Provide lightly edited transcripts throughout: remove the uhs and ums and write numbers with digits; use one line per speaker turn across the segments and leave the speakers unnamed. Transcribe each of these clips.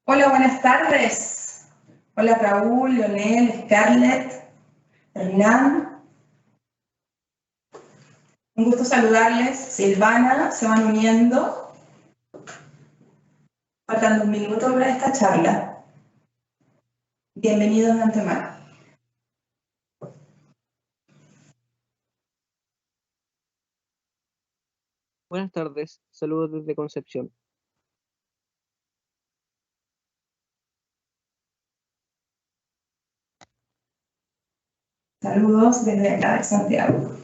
Hola, buenas tardes. Hola Raúl, Leonel, Scarlett, Hernán. Un gusto saludarles. Silvana, se van uniendo. Faltan 2 minutos para esta charla. Bienvenidos de antemano.
Buenas tardes, saludos desde Concepción.
Saludos desde acá de Santiago.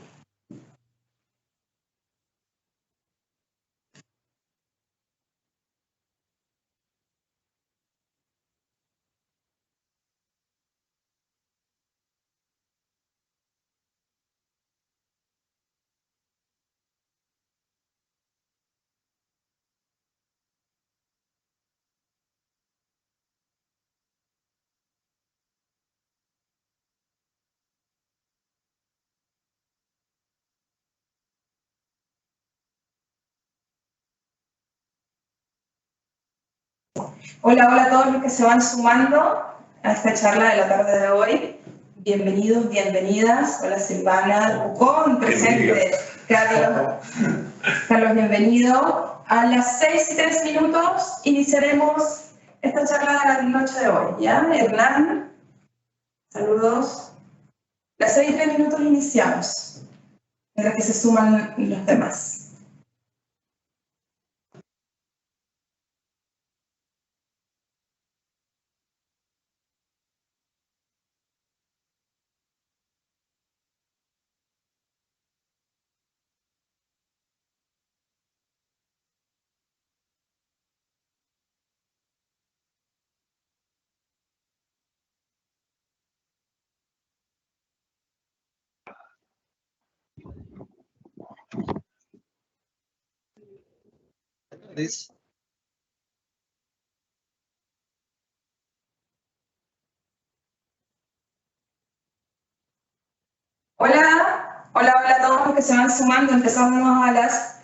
Hola, hola a todos los que se van sumando a esta charla de la tarde de hoy. Bienvenidos, bienvenidas. Hola Silvana, Ucón, presente. Carlos, bienvenido. A las 6:03 iniciaremos esta charla de la noche de hoy, ¿ya? Hernán, saludos. A las 6:03 iniciamos, mientras que se suman los demás. Hola, hola, hola a todos los que se van sumando. Empezamos a las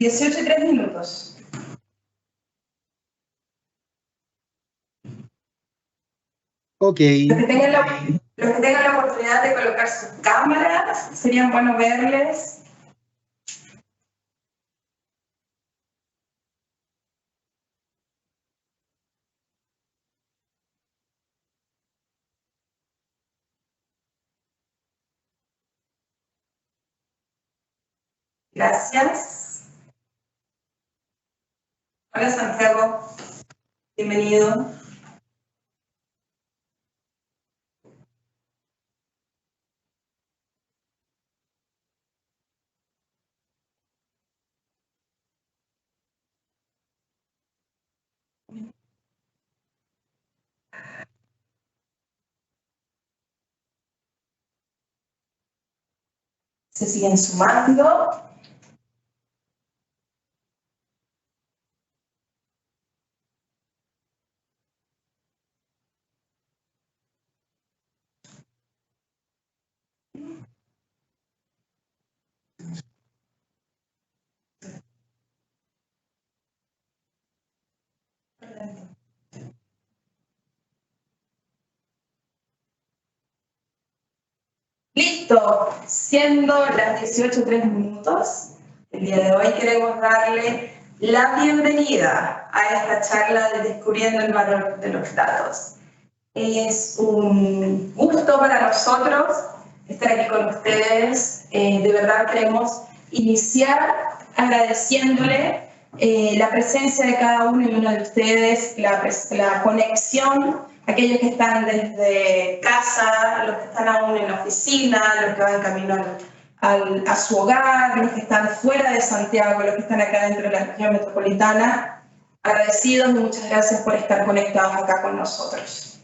18:03.
Ok.
Los que tengan la oportunidad de colocar sus cámaras, sería bueno verles. Gracias. Hola Santiago, bienvenido. Se siguen sumando. Listo, siendo las 18:03, el día de hoy queremos darle la bienvenida a esta charla de Descubriendo el valor de los datos. Es un gusto para nosotros estar aquí con ustedes. De verdad queremos iniciar agradeciéndole la presencia de cada uno y una de ustedes, la conexión, aquellos que están desde casa, los que están aún en la oficina, los que van camino a su hogar, los que están fuera de Santiago, los que están acá dentro de la región metropolitana. Agradecidos y muchas gracias por estar conectados acá con nosotros.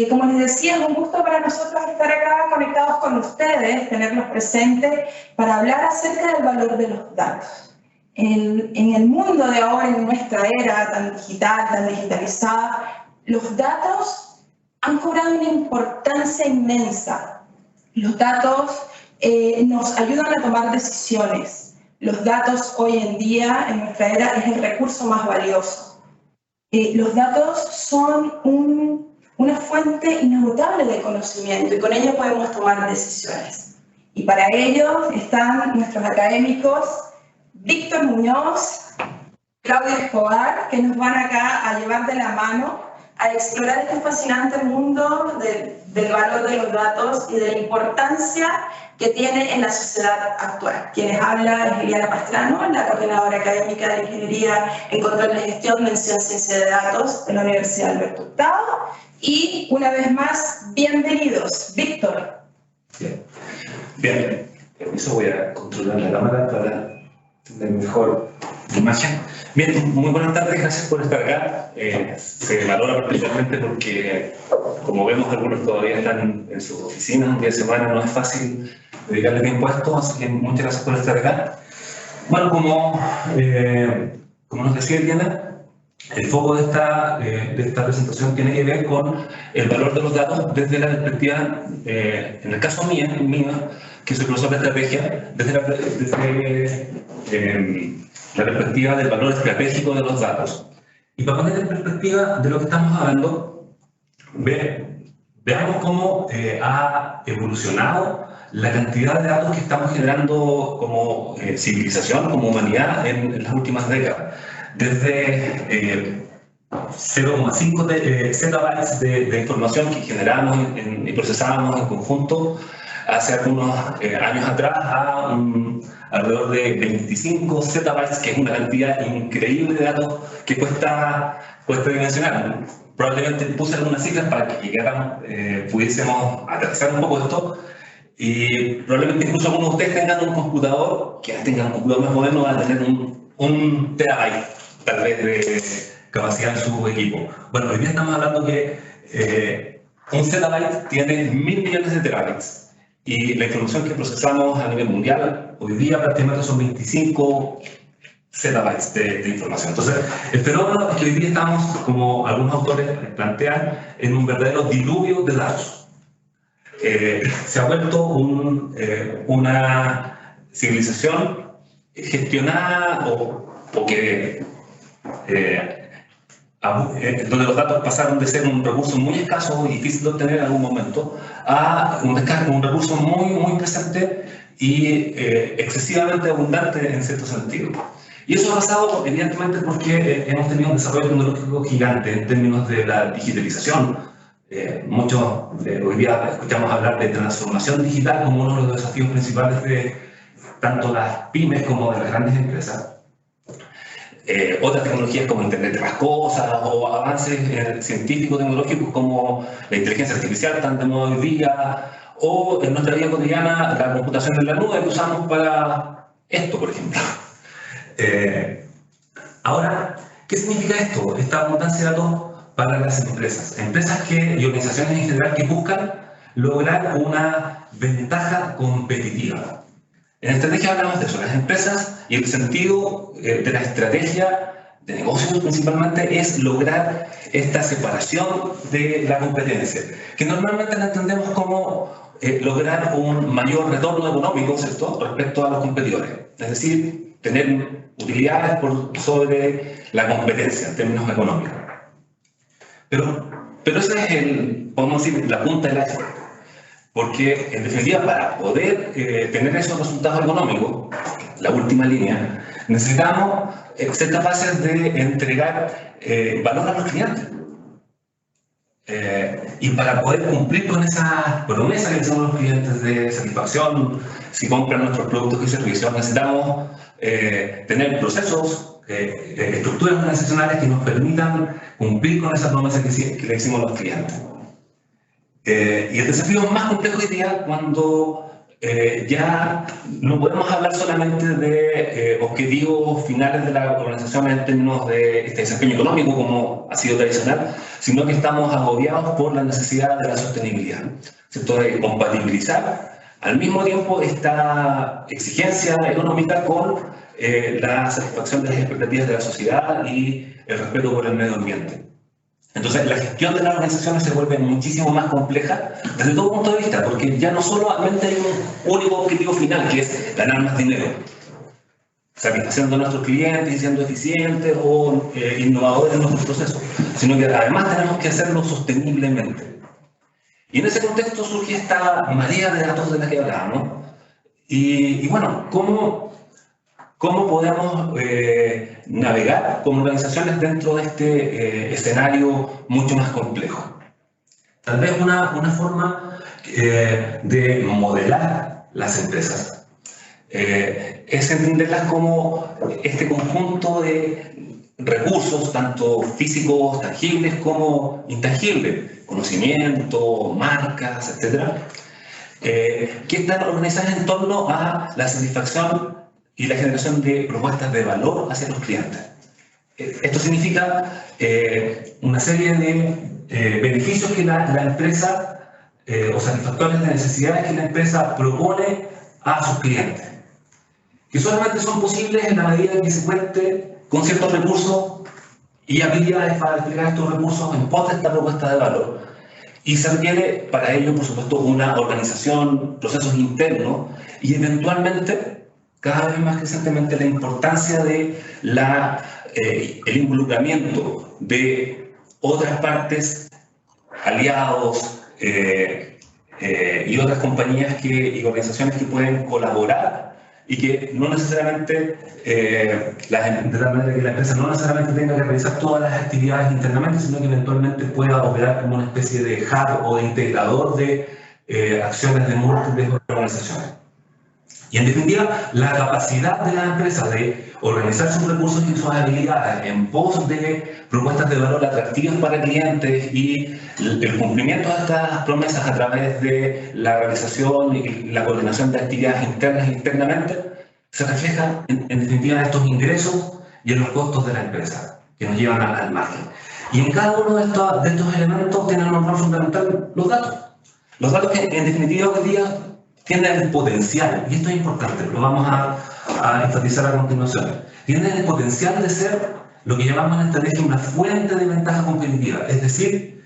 Como les decía, es un gusto para nosotros estar acá conectados con ustedes, tenerlos presentes para hablar acerca del valor de los datos. En el mundo de ahora, en nuestra era tan digital, tan digitalizada, los datos han cobrado una importancia inmensa. Los datos nos ayudan a tomar decisiones. Los datos hoy en día, en nuestra era, es el recurso más valioso. Los datos son una fuente inagotable de conocimiento y con ello podemos tomar decisiones. Y para ello están nuestros académicos Víctor Muñoz, Claudio Escobar, que nos van acá a llevar de la mano a explorar este fascinante mundo del valor de los datos y de la importancia que tiene en la sociedad actual. Quienes habla es Eliana Pastrano, la coordinadora académica de Ingeniería en Control de Gestión, Mención Ciencia de Datos de la Universidad Alberto Hurtado. Y una vez más, bienvenidos. Víctor.
Bien, permiso, voy a controlar la cámara para tener mejor imagen. Bien, muy buenas tardes, gracias por estar acá. Se valora particularmente porque, como vemos, algunos todavía están en sus oficinas un día de semana, no es fácil dedicarle tiempo a esto, así que muchas gracias por estar acá. Bueno, como nos decía Eliana, el foco de esta presentación tiene que ver con el valor de los datos desde la perspectiva, en el caso mío, que soy profesor de estrategia, desde la perspectiva del valor estratégico de los datos. Y para poner en perspectiva de lo que estamos hablando, veamos cómo ha evolucionado la cantidad de datos que estamos generando como civilización, como humanidad en las últimas décadas. Desde 0,5 zettabytes de información que generamos y procesábamos en conjunto hace algunos años atrás a alrededor de 25 zettabytes, que es una cantidad increíble de datos que cuesta dimensionar. Probablemente puse algunas cifras para que pudiésemos aterrizar un poco esto, y probablemente incluso algunos de ustedes tengan un computador, quienes tengan un computador más moderno van a tener un terabyte tal vez de capacidad en su equipo. Bueno, hoy día estamos hablando que un zettabyte tiene 1000 millones de terabytes. Y la información que procesamos a nivel mundial, hoy día prácticamente son 25 zettabytes de información. Entonces, el fenómeno es que hoy día estamos, como algunos autores plantean, en un verdadero diluvio de datos. Se ha vuelto una civilización gestionada o que donde los datos pasaron de ser un recurso muy escaso y difícil de obtener en algún momento a un recurso muy presente y excesivamente abundante en cierto sentido. Y eso ha pasado evidentemente porque hemos tenido un desarrollo tecnológico gigante en términos de la digitalización. Hoy día escuchamos hablar de transformación digital como uno de los desafíos principales de tanto las pymes como de las grandes empresas. Otras tecnologías como Internet de las Cosas o avances científicos tecnológicos como la inteligencia artificial, tan de moda hoy día, o en nuestra vida cotidiana la computación en la nube que usamos para esto, por ejemplo. Ahora, ¿qué significa esto? Esta abundancia de datos para las empresas. Empresas y organizaciones en general que buscan lograr una ventaja competitiva. En estrategia hablamos de eso, las empresas, y el sentido de la estrategia de negocios principalmente es lograr esta separación de la competencia, que normalmente la entendemos como lograr un mayor retorno económico, ¿cierto?, respecto a los competidores. Es decir, tener utilidades sobre la competencia en términos económicos. Pero esa es podemos decir, la punta del iceberg. Porque, en definitiva, para poder tener esos resultados económicos, la última línea, necesitamos ser capaces de entregar valor a los clientes. Y para poder cumplir con esas promesas que hacemos los clientes de satisfacción, si compran nuestros productos y servicios, necesitamos tener procesos, estructuras organizacionales que nos permitan cumplir con esas promesas que le hicimos a los clientes. Y el desafío es más complejo hoy día cuando ya no podemos hablar solamente de objetivos finales de la organización en términos de desempeño económico, como ha sido tradicional, sino que estamos agobiados por la necesidad de la sostenibilidad, ¿cierto?, de compatibilizar al mismo tiempo esta exigencia económica con la satisfacción de las expectativas de la sociedad y el respeto por el medio ambiente. Entonces, la gestión de las organizaciones se vuelve muchísimo más compleja desde todo punto de vista, porque ya no solamente hay un único objetivo final, que es ganar más dinero. satisfaciendo a nuestros clientes y siendo eficientes o innovadores en nuestros procesos, sino que además tenemos que hacerlo sosteniblemente. Y en ese contexto surge esta marea de datos de la que hablábamos. Y bueno, ¿cómo podemos navegar como organizaciones dentro de este escenario mucho más complejo? Tal vez una forma de modelar las empresas es entenderlas como este conjunto de recursos, tanto físicos, tangibles como intangibles, conocimiento, marcas, etcétera, que están organizadas en torno a la satisfacción y la generación de propuestas de valor hacia los clientes. Esto significa una serie de beneficios que la empresa, o satisfactores de necesidades que la empresa propone a sus clientes, que solamente son posibles en la medida en que se cuente con ciertos recursos y habilidades para desplegar estos recursos en pos de esta propuesta de valor. Y se requiere para ello, por supuesto, una organización, procesos internos y eventualmente, cada vez más crecientemente, la importancia de el involucramiento de otras partes, aliados y otras compañías y organizaciones que pueden colaborar y que no necesariamente, de tal manera que la empresa no necesariamente tenga que realizar todas las actividades internamente, sino que eventualmente pueda operar como una especie de hub o de integrador de acciones de múltiples organizaciones. Y en definitiva, la capacidad de la empresa de organizar sus recursos y sus habilidades en pos de propuestas de valor atractivas para clientes y el cumplimiento de estas promesas a través de la realización y la coordinación de actividades internas e internamente, se refleja en definitiva en estos ingresos y en los costos de la empresa, que nos llevan al margen. Y en cada uno de estos elementos tienen un rol fundamental los datos. Los datos que en definitiva hoy día tienen el potencial, y esto es importante, lo vamos a enfatizar a continuación, tienen el potencial de ser lo que llamamos en estrategia una fuente de ventaja competitiva, es decir,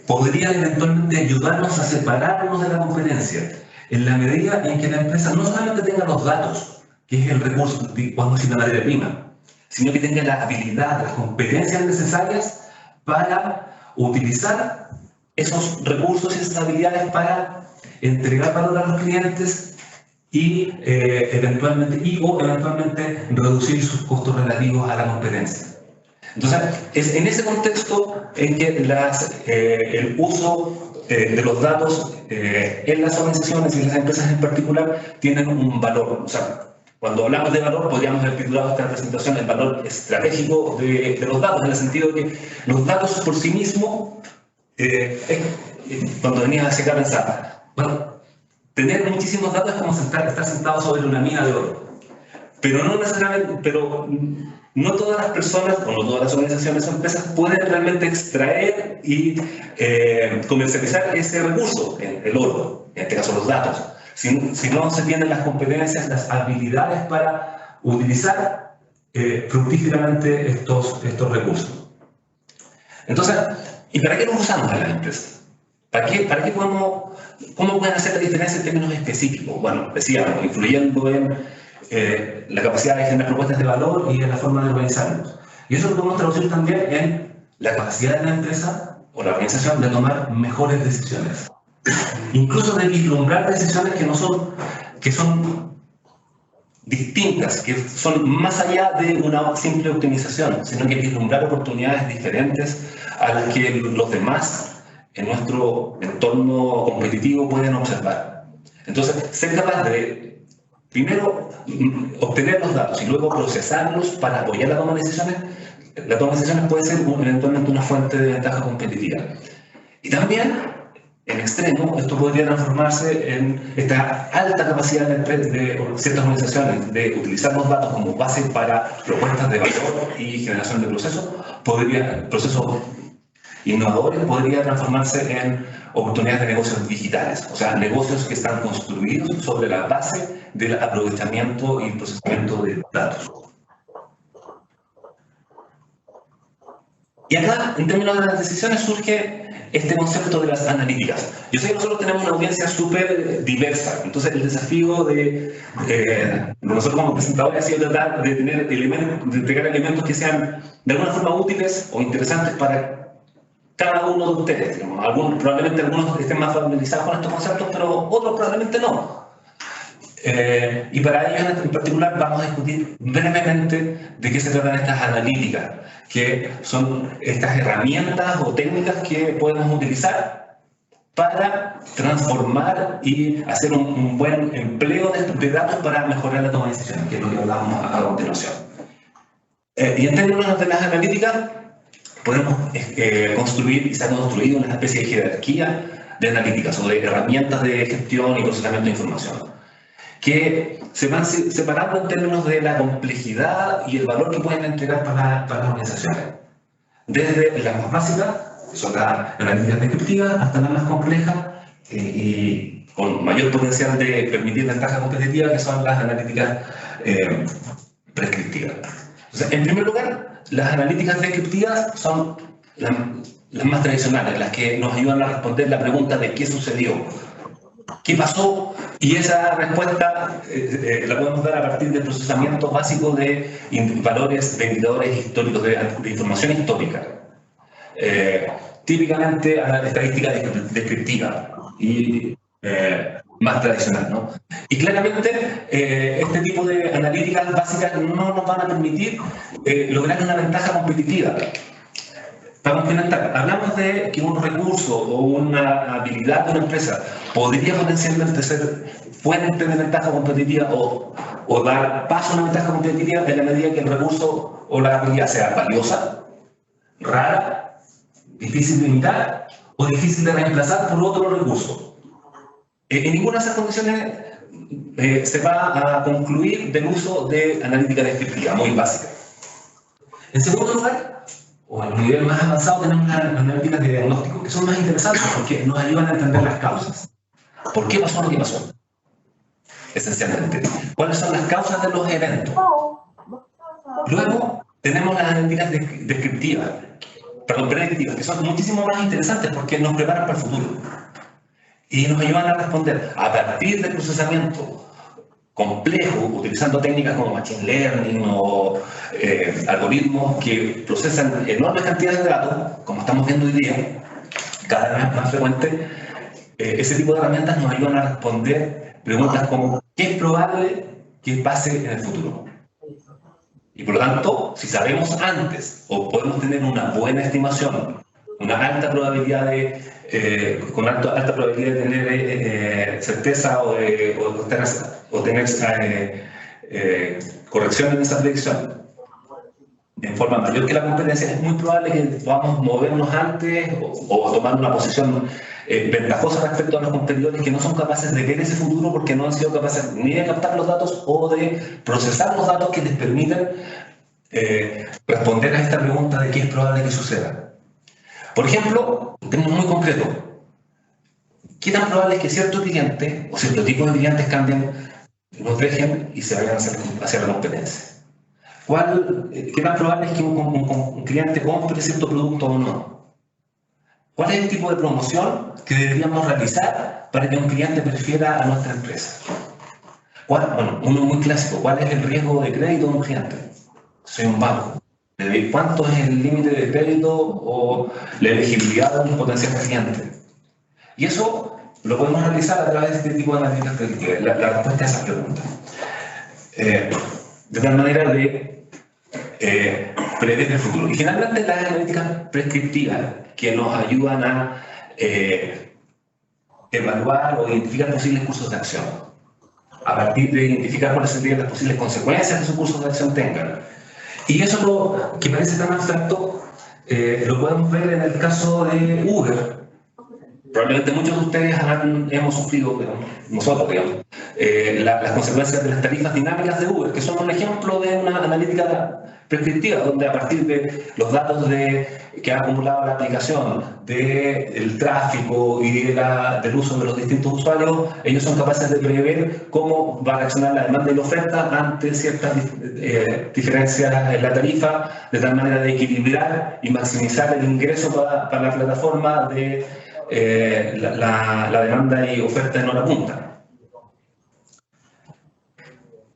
podría eventualmente ayudarnos a separarnos de la competencia, en la medida en que la empresa no solamente tenga los datos, que es el recurso, podemos decir la materia prima, sino que tenga la habilidad, las competencias necesarias para utilizar esos recursos y esas habilidades para entregar valor a los clientes y eventualmente reducir sus costos relativos a la competencia. Entonces, es en ese contexto en que el uso de los datos en las organizaciones y en las empresas en particular tienen un valor. O sea, cuando hablamos de valor, podríamos haber titulado esta presentación el valor estratégico de los datos, en el sentido de que los datos por sí mismos, cuando venía hacia acá a pensar, bueno, tener muchísimos datos es como estar sentado sobre una mina de oro. Pero no necesariamente, no todas las personas o no todas las organizaciones o empresas pueden realmente extraer y comercializar ese recurso, el oro, en este caso los datos, si no se tienen las competencias, las habilidades para utilizar fructíferamente estos recursos. Entonces, ¿y para qué los usamos en las empresas? ¿Para qué podemos, cómo pueden hacer la diferencia en términos específicos? Bueno, decíamos, influyendo en la capacidad de generar propuestas de valor y en la forma de organizarnos. Y eso lo podemos traducir también en la capacidad de la empresa o la organización de tomar mejores decisiones. Incluso de vislumbrar decisiones que son distintas, que son más allá de una simple optimización, sino que vislumbrar oportunidades diferentes a las que los demás en nuestro entorno competitivo pueden observar. Entonces, ser capaz de, primero, obtener los datos y luego procesarlos para apoyar la toma de decisiones puede ser eventualmente una fuente de ventaja competitiva. Y también, en extremo, esto podría transformarse en esta alta capacidad de ciertas organizaciones de utilizar los datos como base para propuestas de valor y generación de procesos innovadores, podría transformarse en oportunidades de negocios digitales, o sea, negocios que están construidos sobre la base del aprovechamiento y procesamiento de datos. Y acá, en términos de las decisiones, surge este concepto de las analíticas. Yo sé que nosotros tenemos una audiencia súper diversa, entonces el desafío de de nosotros como presentadores ha sido tratar de tener elementos, de entregar elementos que sean de alguna forma útiles o interesantes para cada uno de ustedes. Digamos. Probablemente algunos estén más familiarizados con estos conceptos, pero otros probablemente no. Y para ello en particular vamos a discutir brevemente de qué se tratan estas analíticas, que son estas herramientas o técnicas que podemos utilizar para transformar y hacer un buen empleo de datos para mejorar la toma de decisiones, que es lo que hablamos a continuación. Y en términos de las analíticas, podemos construir y se ha construido una especie de jerarquía de analíticas o de herramientas de gestión y procesamiento de información, que se van separando en términos de la complejidad y el valor que pueden entregar para las organizaciones. Desde las más básicas, que son las analíticas descriptivas, hasta las más complejas y con mayor potencial de permitir ventaja competitiva, que son las analíticas prescriptivas. Entonces, en primer lugar, las analíticas descriptivas son las más tradicionales, las que nos ayudan a responder la pregunta de qué sucedió, qué pasó, y esa respuesta la podemos dar a partir del procesamiento básico de valores de indicadores históricos, de información histórica. Típicamente a la estadística descriptiva y más tradicional, ¿no? Y claramente este tipo de analíticas básicas no nos van a permitir lograr una ventaja competitiva. Para complementar, hablamos de que un recurso o una habilidad de una empresa podría potencialmente ser fuente de ventaja competitiva o dar paso a una ventaja competitiva en la medida que el recurso o la habilidad sea valiosa, rara, difícil de imitar o difícil de reemplazar por otro recurso. En ninguna de esas condiciones se va a concluir del uso de analítica descriptiva, muy básica. En segundo lugar, o a un nivel más avanzado, tenemos las analíticas de diagnóstico, que son más interesantes porque nos ayudan a entender las causas. ¿Por qué pasó lo que pasó? Esencialmente. ¿Cuáles son las causas de los eventos? Luego, tenemos las analíticas predictivas, que son muchísimo más interesantes porque nos preparan para el futuro. Y nos ayudan a responder a partir del procesamiento complejo, utilizando técnicas como Machine Learning o algoritmos que procesan enormes cantidades de datos, como estamos viendo hoy día, cada vez más frecuente. Ese tipo de herramientas nos ayudan a responder preguntas como ¿qué es probable que pase en el futuro? Y por lo tanto, si sabemos antes o podemos tener una buena estimación, una alta probabilidad con alta probabilidad de tener certeza o tener corrección en esa predicción en forma mayor que la competencia, es muy probable que podamos movernos antes o tomar una posición ventajosa respecto a los competidores que no son capaces de ver ese futuro porque no han sido capaces ni de captar los datos o de procesar los datos que les permitan responder a esta pregunta de qué es probable que suceda. Por ejemplo, en términos muy concretos, ¿qué tan probable es que ciertos clientes o cierto tipo de clientes cambien, nos dejen y se vayan hacia la competencia? ¿Qué tan probable es que un cliente compre cierto producto o no? ¿Cuál es el tipo de promoción que deberíamos realizar para que un cliente prefiera a nuestra empresa? Bueno, uno muy clásico, ¿cuál es el riesgo de crédito de un cliente? Soy un banco. ¿Cuánto es el límite de crédito o la elegibilidad de un potencial cliente? Y eso lo podemos realizar a través de este tipo de analíticas predictivas, la respuesta a esas preguntas. De tal manera de prever el futuro. Y finalmente las analíticas prescriptivas que nos ayudan a evaluar o identificar posibles cursos de acción, a partir de identificar cuáles serían las posibles consecuencias que esos cursos de acción tengan. Y eso que parece tan abstracto, lo podemos ver en el caso de Uber. Probablemente muchos de ustedes hemos sufrido, nosotros, digamos, las consecuencias de las tarifas dinámicas de Uber, que son un ejemplo de una analítica prescriptiva, donde a partir de los datos que ha acumulado la aplicación, del tráfico y del uso de los distintos usuarios, ellos son capaces de prever cómo va a reaccionar la demanda y la oferta ante ciertas diferencias en la tarifa, de tal manera de equilibrar y maximizar el ingreso para la plataforma de la demanda y oferta en hora punta.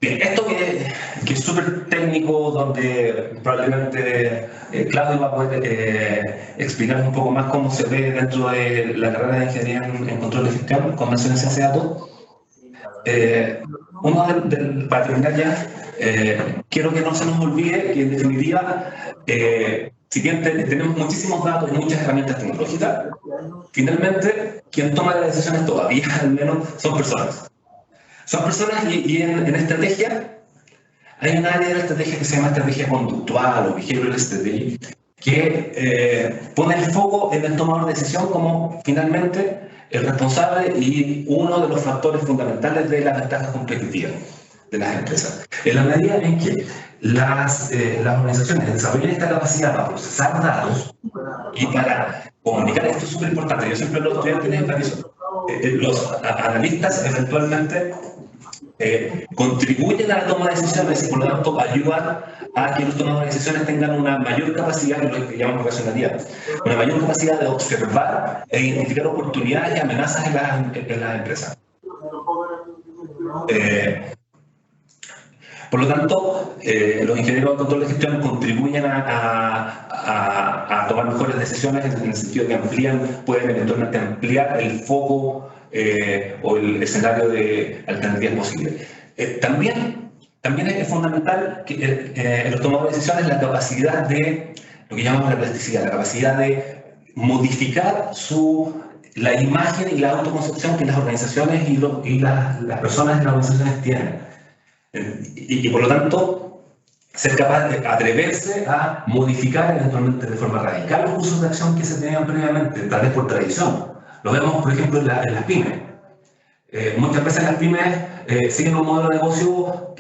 Bien, esto que es súper técnico, donde probablemente Claudio va a poder explicar un poco más cómo se ve dentro de la carrera de Ingeniería en Control de Gestión, Convención en Ciencia de Datos. Para terminar ya, quiero que no se nos olvide que en definitiva, si bien tenemos muchísimos datos y muchas herramientas tecnológicas, finalmente quien toma las decisiones todavía al menos son personas. Son personas y en estrategia hay un área de la estrategia que se llama estrategia conductual o behavioral strategy, que pone el foco en el tomador de decisión como finalmente el responsable y uno de los factores fundamentales de las ventajas competitivas de las empresas. En la medida en que las organizaciones desarrollan esta capacidad para procesar datos y para comunicar, esto es súper importante, yo siempre los estudiantes les enfatizo, los analistas eventualmente contribuyen a la toma de decisiones y por lo tanto ayudan a que los tomadores de decisiones tengan una mayor capacidad, lo que llamamos racionalidad, una mayor capacidad de observar e identificar oportunidades y amenazas en las empresas. Por lo tanto, los ingenieros de control de gestión contribuyen a tomar mejores decisiones en el sentido de que pueden eventualmente ampliar el foco o el escenario de alternativas posibles. También es fundamental que en los tomadores de decisiones la capacidad de, lo que llamamos la plasticidad, la capacidad de modificar la imagen y la autoconcepción que las organizaciones y las personas en las organizaciones tienen. Y por lo tanto, ser capaz de atreverse a modificar eventualmente de forma radical los cursos de acción que se tenían previamente, tal vez por tradición. Lo vemos, por ejemplo, en las pymes. Muchas veces las pymes siguen un modelo de negocio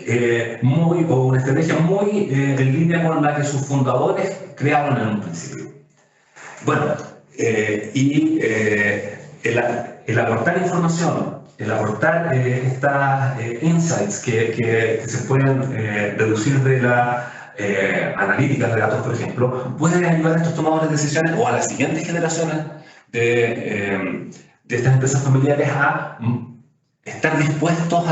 o una estrategia muy en línea con la que sus fundadores crearon en un principio. Bueno, el aportar información, el aportar estas insights que se pueden deducir de la analítica de datos, por ejemplo, pueden ayudar a estos tomadores de decisiones o a las siguientes generaciones de estas empresas familiares a estar dispuestos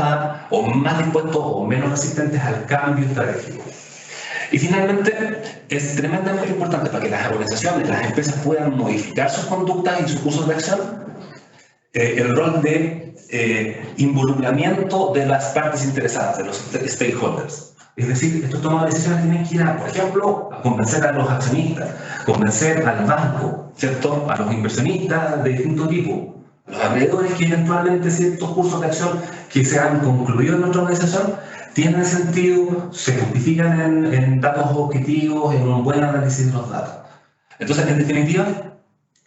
o más dispuestos o menos resistentes al cambio estratégico. Y finalmente, es tremendamente importante para que las organizaciones, las empresas puedan modificar sus conductas y sus cursos de acción, el rol de involucramiento de las partes interesadas, de los stakeholders. Es decir, estos tomadores de decisiones tienen que ir por ejemplo, a convencer a los accionistas, convencer al banco, ¿cierto? A los inversionistas de distinto tipo, a los acreedores que eventualmente ciertos cursos de acción que se han concluido en nuestra organización tienen sentido, se justifican en datos objetivos, en un buen análisis de los datos. Entonces, en definitiva,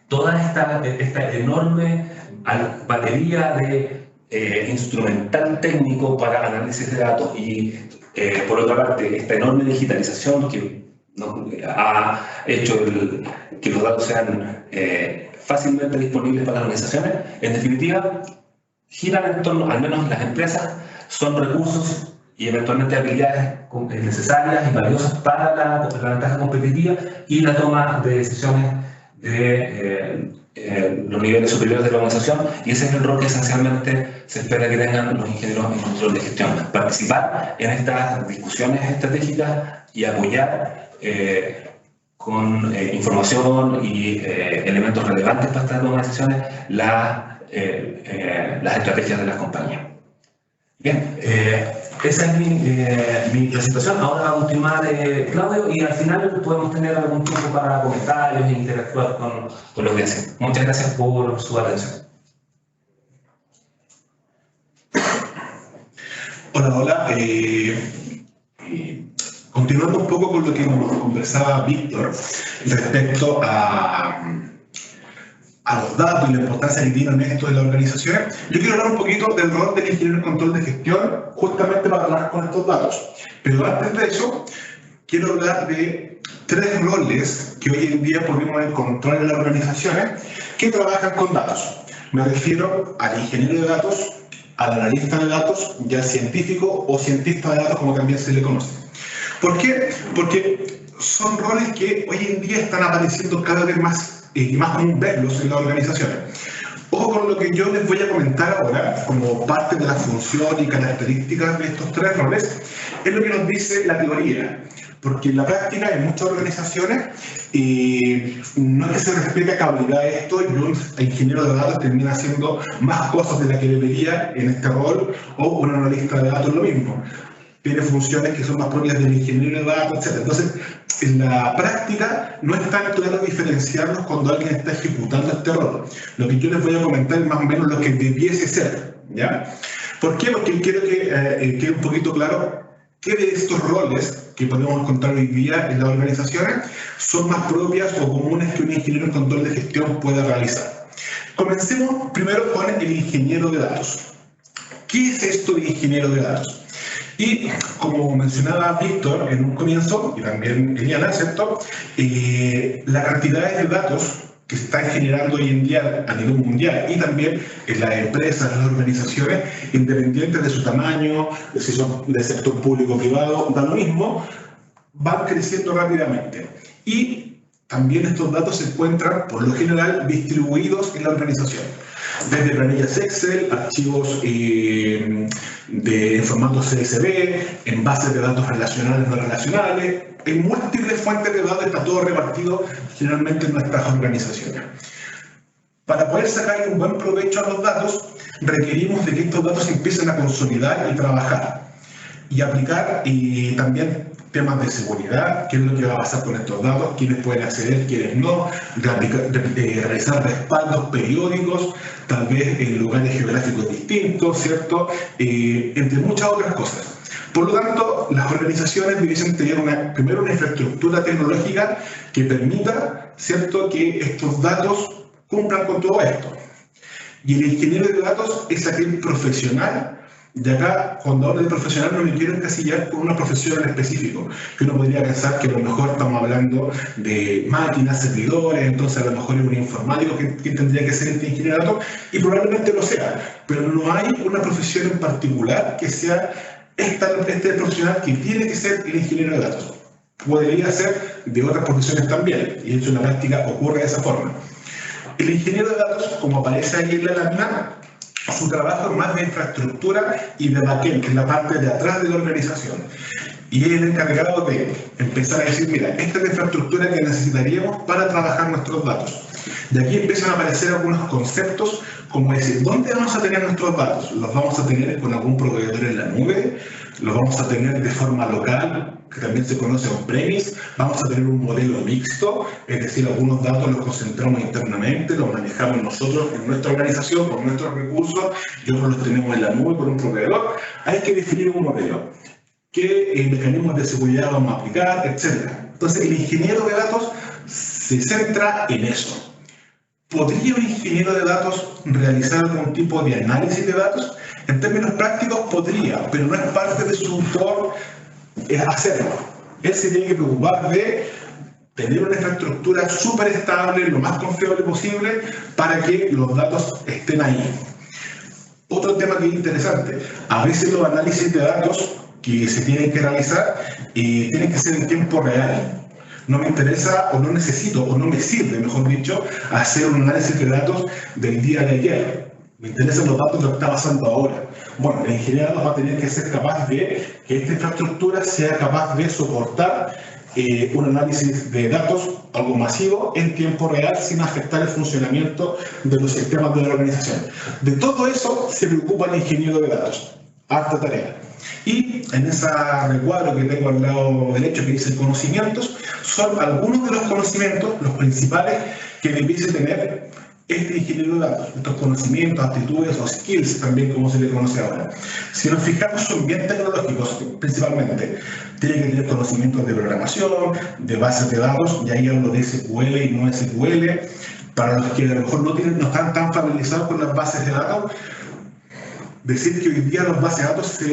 toda esta enorme batería de instrumental técnico para análisis de datos y, por otra parte, esta enorme digitalización que ha hecho que los datos sean fácilmente disponibles para las organizaciones, en definitiva, giran en torno, al menos las empresas, son recursos y eventualmente habilidades necesarias y valiosas para la ventaja competitiva y la toma de decisiones de los niveles superiores de la organización, y ese es el rol que esencialmente se espera que tengan los ingenieros en control de gestión: participar en estas discusiones estratégicas y apoyar con información y elementos relevantes para esta toma de decisiones las estrategias de las compañías. Bien, esa es mi presentación. Ahora va a continuar Claudio y al final podemos tener algún tiempo para comentarios e interactuar con la audiencia. Muchas gracias por su atención.
Hola. Continuando un poco con lo que nos conversaba Víctor respecto a los datos y la importancia que tienen esto de las organizaciones, yo quiero hablar un poquito del rol del ingeniero en control de gestión, justamente para hablar con estos datos. Pero antes de eso, quiero hablar de 3 roles que hoy en día ponemos en control de las organizaciones que trabajan con datos. Me refiero al ingeniero de datos, al analista de datos y al científico o cientista de datos, como también se le conoce. ¿Por qué? Porque son roles que hoy en día están apareciendo cada vez más y más común verlos en las organizaciones. Ojo con lo que yo les voy a comentar ahora, como parte de la función y características de estos tres roles, es lo que nos dice la teoría. Porque en la práctica, en muchas organizaciones, no es que se respete a cabalidad esto, y un ingeniero de datos termina haciendo más cosas de las que debería en este rol, o un analista de datos lo mismo. Tiene funciones que son más propias del ingeniero de datos, etc. Entonces, en la práctica no es tan claro diferenciarlos cuando alguien está ejecutando este rol. Lo que yo les voy a comentar es más o menos lo que debiese ser, ¿ya? ¿Por qué? Porque quiero que quede un poquito claro qué de estos roles que podemos encontrar hoy día en las organizaciones son más propias o comunes que un ingeniero en control de gestión pueda realizar. Comencemos primero con el ingeniero de datos. ¿Qué es esto de ingeniero de datos? Y como mencionaba Víctor en un comienzo, y también Eliana, ¿cierto? La cantidad de datos que se están generando hoy en día a nivel mundial y también en las empresas, en las organizaciones, independientes de su tamaño, si son del sector público o privado, da lo mismo, van creciendo rápidamente. Y también estos datos se encuentran, por lo general, distribuidos en la organización. Desde planillas Excel, archivos en formato CSV, en bases de datos relacionales no relacionales, en múltiples fuentes de datos, está todo repartido generalmente en nuestras organizaciones. Para poder sacar un buen provecho a los datos, requerimos de que estos datos empiecen a consolidar y trabajar y aplicar también temas de seguridad, qué es lo que va a pasar con estos datos, quiénes pueden acceder, quiénes no, realizar respaldos periódicos, tal vez en lugares geográficos distintos, ¿cierto? Entre muchas otras cosas. Por lo tanto, las organizaciones debiesen tener primero una infraestructura tecnológica que permita, ¿cierto?, que estos datos cumplan con todo esto. Y el ingeniero de datos es aquel profesional. De acá, cuando hablo de profesional, no me quiero encasillar con una profesión en específico, que uno podría pensar que a lo mejor estamos hablando de máquinas, servidores, entonces a lo mejor es un informático que tendría que ser este ingeniero de datos, y probablemente lo sea, pero no hay una profesión en particular que sea este profesional que tiene que ser el ingeniero de datos. Podría ser de otras profesiones también, y de hecho en la práctica ocurre de esa forma. El ingeniero de datos, como aparece ahí en la lámina, su trabajo es más de infraestructura y de backend, que es la parte de atrás de la organización. Y es el encargado de empezar a decir, mira, esta es la infraestructura que necesitaríamos para trabajar nuestros datos. De aquí empiezan a aparecer algunos conceptos, como decir, ¿dónde vamos a tener nuestros datos? ¿Los vamos a tener con algún proveedor en la nube? ¿Los vamos a tener de forma local, que también se conoce on-premise? ¿Vamos a tener un modelo mixto? Es decir, algunos datos los concentramos internamente, los manejamos nosotros en nuestra organización con nuestros recursos y otros los tenemos en la nube por un proveedor. Hay que definir un modelo. ¿Qué mecanismos de seguridad vamos a aplicar? Etcétera. Entonces, el ingeniero de datos se centra en eso. ¿Podría un ingeniero de datos realizar algún tipo de análisis de datos? En términos prácticos podría, pero no es parte de su rol hacerlo. Él se tiene que preocupar de tener una infraestructura súper estable, lo más confiable posible, para que los datos estén ahí. Otro tema que es interesante, a veces los análisis de datos que se tienen que realizar tienen que ser en tiempo real. No me interesa, o no necesito, o no me sirve, mejor dicho, hacer un análisis de datos del día de ayer. Me interesan los datos de lo que está pasando ahora. Bueno, el ingeniero va a tener que ser capaz de que esta infraestructura sea capaz de soportar un análisis de datos, algo masivo, en tiempo real, sin afectar el funcionamiento de los sistemas de la organización. De todo eso se preocupa el ingeniero de datos. Harta tarea. Y en ese recuadro que tengo al lado derecho que dice conocimientos, son algunos de los conocimientos, los principales, que debiese tener este ingeniero de datos. Estos conocimientos, aptitudes o skills también, como se le conoce ahora. Si nos fijamos, son bien tecnológicos principalmente. Tienen que tener conocimientos de programación, de bases de datos, y ahí hablo de SQL y no SQL. Para los que a lo mejor no están tan familiarizados con las bases de datos, decir que hoy día las bases de datos se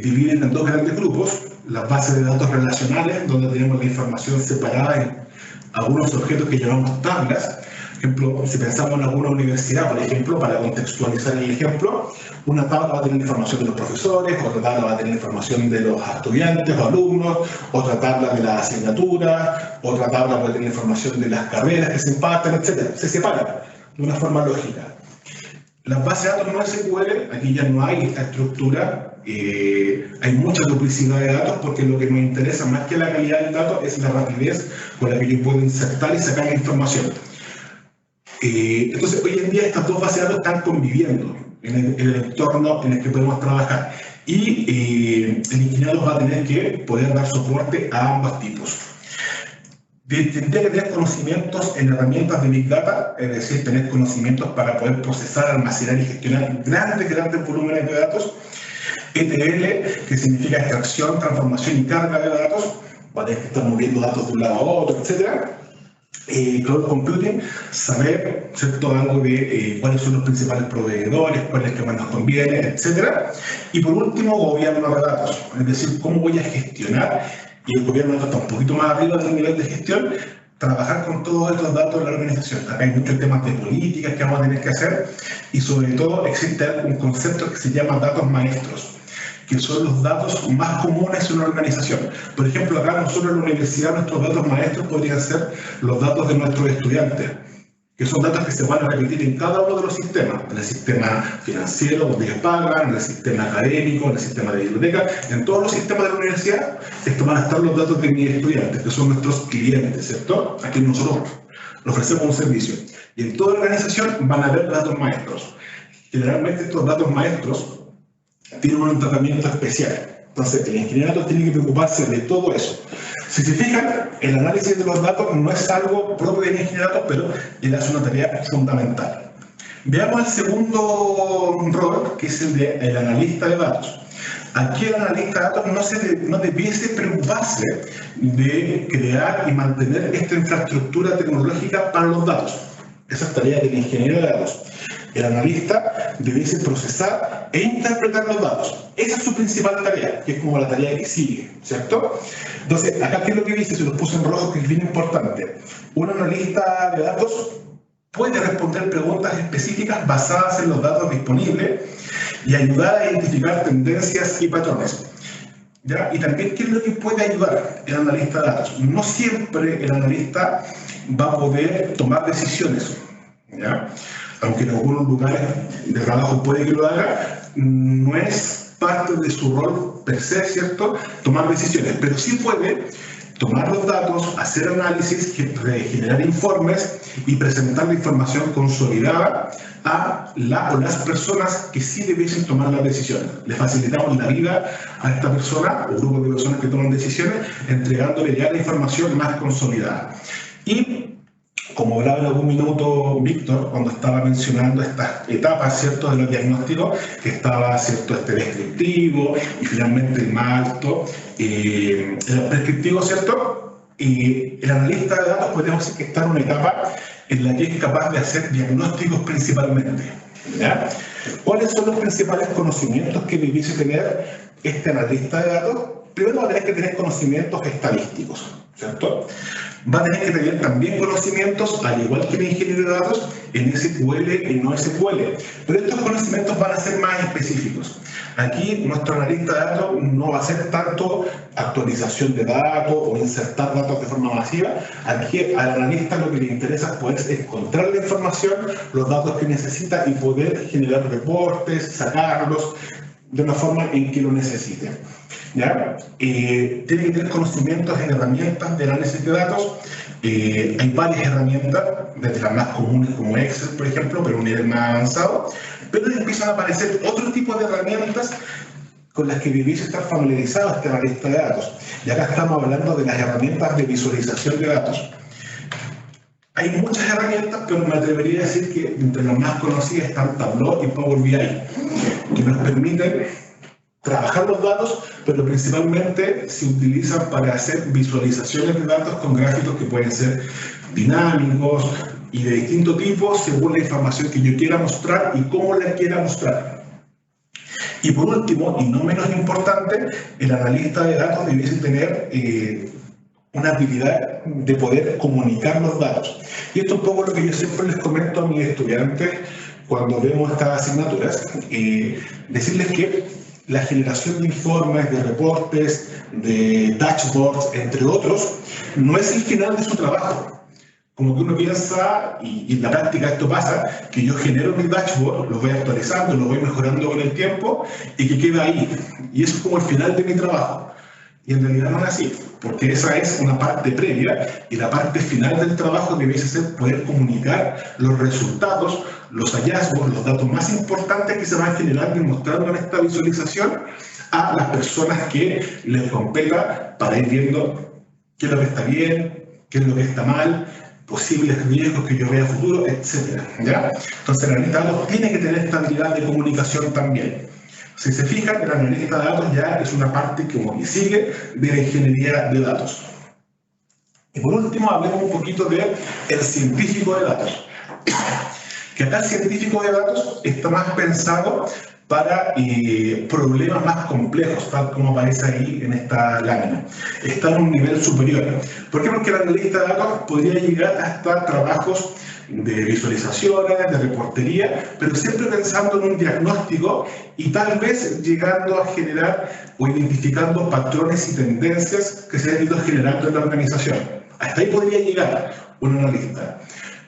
dividen en dos grandes grupos: las bases de datos relacionales, donde tenemos la información separada en algunos objetos que llamamos tablas. Por ejemplo, si pensamos en alguna universidad, por ejemplo, para contextualizar el ejemplo, una tabla va a tener información de los profesores, otra tabla va a tener información de los estudiantes o alumnos, otra tabla de las asignaturas, otra tabla puede tener información de las carreras que se imparten, etc. Se separan de una forma lógica. Las bases de datos no SQL, aquí ya no hay esta estructura, hay mucha duplicidad de datos porque lo que nos interesa más que la calidad del dato es la rapidez con la que yo puedo insertar y sacar la información. Entonces, hoy en día estas dos bases de datos están conviviendo en el entorno en el que podemos trabajar y el ingeniero va a tener que poder dar soporte a ambos tipos. Tendría que tener conocimientos en herramientas de Big Data, es decir, tener conocimientos para poder procesar, almacenar y gestionar grandes volúmenes de datos. ETL, que significa extracción, transformación y carga de datos, va a tener que estar moviendo datos de un lado a otro, etc. Cloud Computing, saber, ¿cierto?, algo de cuáles son los principales proveedores, cuál es el que más nos conviene, etc. Y por último, gobierno de datos, es decir, cómo voy a gestionar, y el gobierno de datos está un poquito más arriba del nivel de gestión, trabajar con todos estos datos de la organización. Acá hay muchos temas de políticas que vamos a tener que hacer, y sobre todo existe un concepto que se llama datos maestros, que son los datos más comunes en una organización. Por ejemplo, acá nosotros en la universidad, nuestros datos maestros podrían ser los datos de nuestros estudiantes, que son datos que se van a repetir en cada uno de los sistemas, en el sistema financiero, donde ellos pagan, en el sistema académico, en el sistema de biblioteca, en todos los sistemas de la universidad, estos van a estar los datos de mis estudiantes, que son nuestros clientes, ¿cierto? Aquí nosotros ofrecemos un servicio. Y en toda organización van a haber datos maestros. Generalmente estos datos maestros tienen un tratamiento especial. Entonces, el ingeniero tiene que preocuparse de todo eso. Si se fijan, el análisis de los datos no es algo propio del ingeniero, pero él hace una tarea fundamental. Veamos el segundo rol, que es el de el analista de datos. Aquí el analista de datos no debiese preocuparse de crear y mantener esta infraestructura tecnológica para los datos. Esa es tarea del ingeniero de datos. El analista debiese procesar e interpretar los datos. Esa es su principal tarea, que es como la tarea que sigue, ¿cierto? Entonces, acá, ¿qué es lo que dice? Se los puse en rojo, que es bien importante. Un analista de datos puede responder preguntas específicas basadas en los datos disponibles y ayudar a identificar tendencias y patrones. ¿Ya? Y también, ¿qué es lo que puede ayudar el analista de datos? No siempre el analista va a poder tomar decisiones, ¿ya? Aunque en algunos lugares de trabajo puede que lo haga, no es parte de su rol per se, ¿cierto?, tomar decisiones, pero sí puede tomar los datos, hacer análisis, generar informes y presentar la información consolidada a la o las personas que sí debiesen tomar las decisiones. Le facilitamos la vida a esta persona o grupo de personas que toman decisiones, entregándole ya la información más consolidada. Y como hablaba en algún minuto Víctor, cuando estaba mencionando estas etapas, ¿cierto?, de los diagnósticos, que estaba, ¿cierto?, este descriptivo y finalmente el más alto, el prescriptivo, ¿cierto? Y el analista de datos podemos decir que está en una etapa en la que es capaz de hacer diagnósticos principalmente, ¿ya? ¿Cuáles son los principales conocimientos que debiese tener este analista de datos? Primero va a tener que tener conocimientos estadísticos, ¿cierto? Va a tener que tener también conocimientos, al igual que el ingeniero de datos, en SQL y no SQL. Pero estos conocimientos van a ser más específicos. Aquí nuestro analista de datos no va a hacer tanto actualización de datos o insertar datos de forma masiva. Aquí al analista lo que le interesa pues, es encontrar la información, los datos que necesita y poder generar reportes, sacarlos de una forma en que lo necesite. ¿Ya? Tiene que tener conocimientos en herramientas de análisis de datos. Hay varias herramientas, desde las más comunes como Excel, por ejemplo, pero a un nivel más avanzado. Pero empiezan a aparecer otro tipo de herramientas con las que debiese estar familiarizado este analista de datos. Y acá estamos hablando de las herramientas de visualización de datos. Hay muchas herramientas, pero me atrevería a decir que entre las más conocidas están Tableau y Power BI, que nos permiten trabajar los datos, pero principalmente se utilizan para hacer visualizaciones de datos con gráficos que pueden ser dinámicos y de distinto tipo según la información que yo quiera mostrar y cómo la quiera mostrar. Y por último, y no menos importante, el analista de datos debiese tener una habilidad de poder comunicar los datos. Y esto es un poco lo que yo siempre les comento a mis estudiantes cuando vemos estas asignaturas, decirles que la generación de informes, de reportes, de dashboards, entre otros, no es el final de su trabajo. como que uno piensa, y en la práctica esto pasa, que yo genero mi dashboard, lo voy actualizando, lo voy mejorando con el tiempo y que queda ahí. Y eso es como el final de mi trabajo. Y en realidad no es así, porque esa es una parte previa y la parte final del trabajo debiese ser poder comunicar los resultados, los hallazgos, los datos más importantes que se van generando y mostrando en esta visualización a las personas que les competa para ir viendo qué es lo que está bien, qué es lo que está mal, posibles riesgos que yo vea a futuro, etc. ¿Ya? Entonces el analista de datos tiene que tener esta habilidad de comunicación también. Si se fijan, el analista de datos ya es una parte como que sigue de la ingeniería de datos. Y por último, hablemos un poquito del científico de datos. Que acá el científico de datos está más pensado para problemas más complejos, tal como aparece ahí en esta lámina. Está en un nivel superior. ¿Por qué? Porque el analista de datos podría llegar hasta trabajos de visualizaciones, de reportería, pero siempre pensando en un diagnóstico y tal vez llegando a generar o identificando patrones y tendencias que se han ido generando en la organización. Hasta ahí podría llegar un analista.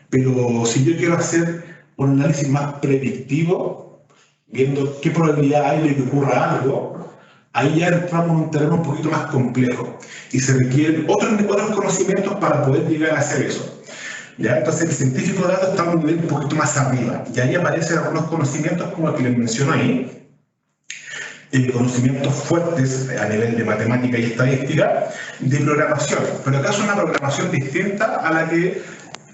Pero si yo quiero hacer un análisis más predictivo, viendo qué probabilidad hay de que ocurra algo, ahí ya entramos en un terreno un poquito más complejo y se requieren otros conocimientos para poder llegar a hacer eso. ¿Ya? Entonces el científico de datos está en un nivel un poquito más arriba y ahí aparecen algunos conocimientos como el que les menciono ahí, conocimientos fuertes a nivel de matemática y estadística, de programación, pero acá es una programación distinta a la que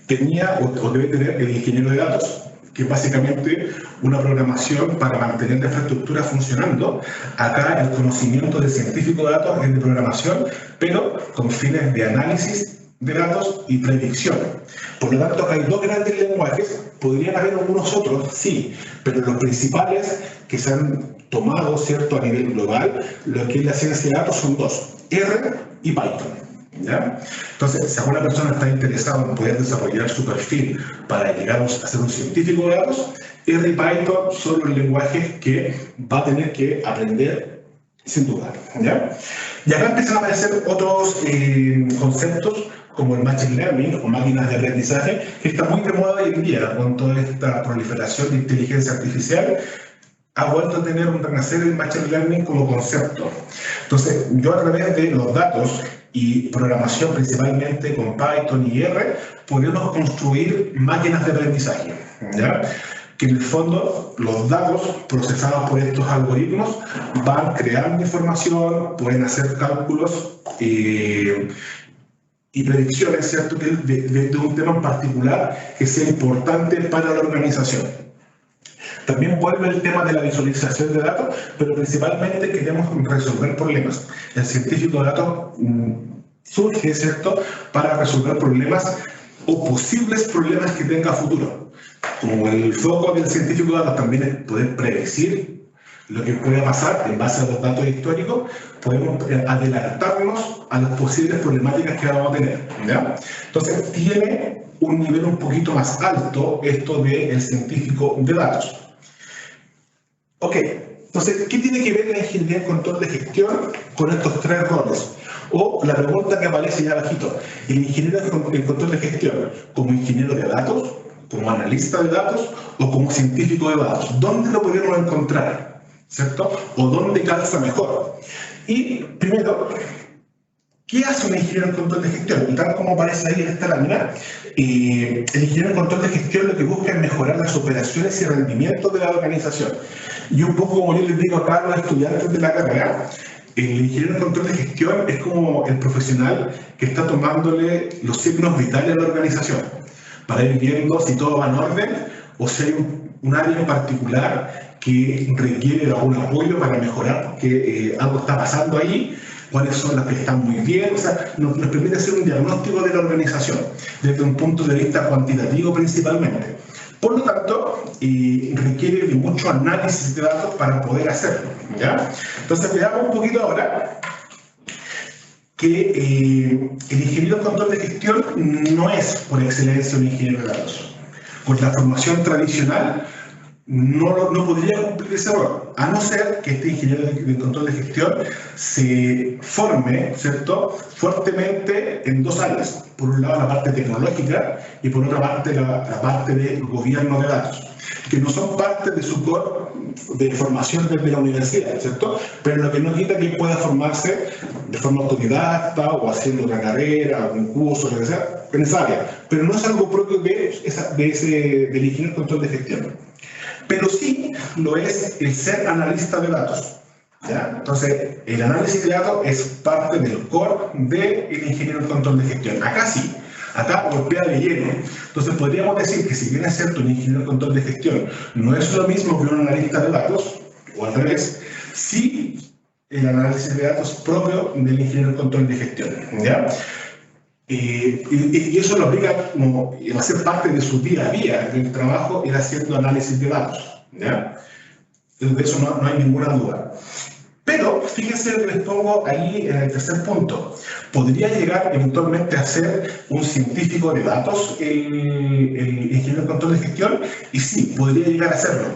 tenía o debe tener el ingeniero de datos, que es básicamente una programación para mantener la infraestructura funcionando. Acá el conocimiento del científico de datos es de programación, pero con fines de análisis de datos y predicción. Por lo tanto, hay dos grandes lenguajes, podrían haber algunos otros, sí, pero los principales que se han tomado, ¿cierto?, a nivel global, lo que es la ciencia de datos son dos, R y Python. ¿Ya? Entonces, si alguna persona está interesada en poder desarrollar su perfil para llegar a ser un científico de datos, R y Python son los lenguajes que va a tener que aprender sin duda. ¿Ya? Y acá empiezan a aparecer otros conceptos como el Machine Learning o máquinas de aprendizaje, que está muy de moda hoy en día con toda esta proliferación de inteligencia artificial. Ha vuelto a tener un renacer el Machine Learning como concepto. Entonces, yo a través de los datos y programación principalmente con Python y R, podemos construir máquinas de aprendizaje, ¿ya? Que en el fondo los datos procesados por estos algoritmos van creando información, pueden hacer cálculos y predicciones, ¿cierto?, de un tema en particular que sea importante para la organización. También vuelve el tema de la visualización de datos, pero principalmente queremos resolver problemas. El científico de datos surge, ¿cierto?, para resolver problemas o posibles problemas que tenga a futuro. Como el foco del científico de datos también es poder predecir lo que pueda pasar en base a los datos históricos, podemos adelantarnos a las posibles problemáticas que vamos a tener, ¿ya? Entonces, tiene un nivel un poquito más alto esto del científico de datos. Ok, entonces, ¿qué tiene que ver la ingeniería en control de gestión con estos tres roles? O la pregunta que aparece ya abajito, ¿el ingeniero en control de gestión como ingeniero de datos, como analista de datos o como científico de datos? ¿Dónde lo podemos encontrar? ¿Cierto? ¿O dónde calza mejor? Y primero, ¿qué hace un ingeniero en control de gestión? Y tal como aparece ahí en esta lámina, el ingeniero en control de gestión lo que busca es mejorar las operaciones y rendimiento de la organización. Y un poco como yo les digo acá a los estudiantes de la carrera, el ingeniero en control de gestión es como el profesional que está tomándole los signos vitales a la organización para ir viendo si todo va en orden o si hay un área en particular que requiere de algún apoyo para mejorar, que algo está pasando ahí, cuáles son las que están muy bien. O sea, nos permite hacer un diagnóstico de la organización desde un punto de vista cuantitativo principalmente. Por lo tanto, requiere de mucho análisis de datos para poder hacerlo, ¿ya? Entonces, veamos un poquito ahora que el ingeniero en control de gestión no es por excelencia un ingeniero de datos. Con la formación tradicional, no podría cumplir ese rol, a no ser que este ingeniero de control de gestión se forme, ¿cierto?, fuertemente en dos áreas. Por un lado, la parte tecnológica y por otra parte, la parte de gobierno de datos, que no son parte de su core de formación desde la universidad, ¿cierto? Pero lo que no quita que pueda formarse de forma autodidacta o haciendo una carrera, algún curso, lo que sea, en esa área. Pero no es algo propio del ingeniero de control de gestión. Pero sí lo es el ser analista de datos, ¿ya? Entonces, el análisis de datos es parte del core del ingeniero de control de gestión. Acá sí, acá golpea de lleno. Entonces, podríamos decir que si bien es cierto, un ingeniero de control de gestión no es lo mismo que un analista de datos, o al revés, sí el análisis de datos propio del ingeniero de control de gestión, ¿ya? Y eso lo obliga como va a ser parte de su día a día del trabajo, ir haciendo análisis de datos, ¿ya? De eso no hay ninguna duda. Pero fíjense lo que les pongo ahí en el tercer punto. ¿Podría llegar eventualmente a ser un científico de datos el ingeniero de control de gestión? Y sí, podría llegar a serlo,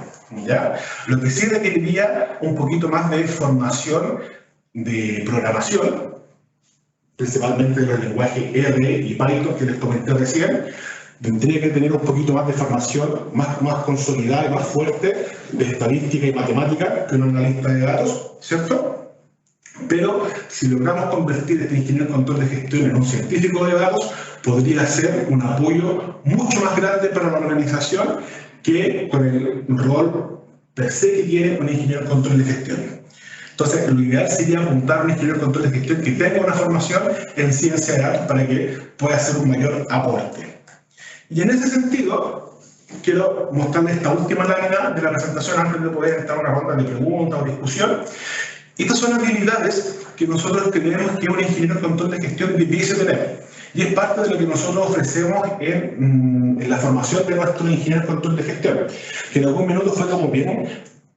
¿ya? Lo que sí requeriría un poquito más de formación de programación, principalmente de los lenguajes R y Python que les comenté recién. Tendría que tener un poquito más de formación, más consolidada y más fuerte de estadística y matemática que un analista de datos, ¿cierto? Pero si logramos convertir este ingeniero de control de gestión en un científico de datos, podría ser un apoyo mucho más grande para la organización que con el rol per se que tiene un ingeniero de control de gestión. Entonces, lo ideal sería apuntar a un ingeniero de control de gestión que tenga una formación en ciencia de datos para que pueda hacer un mayor aporte. Y en ese sentido, quiero mostrarles esta última lámina de la presentación antes de poder entrar a una ronda de preguntas o discusión. Estas son habilidades que nosotros creemos que un ingeniero de control de gestión debiese tener. Y es parte de lo que nosotros ofrecemos en la formación de nuestro ingeniero de control de gestión, que en algún minuto fue como bien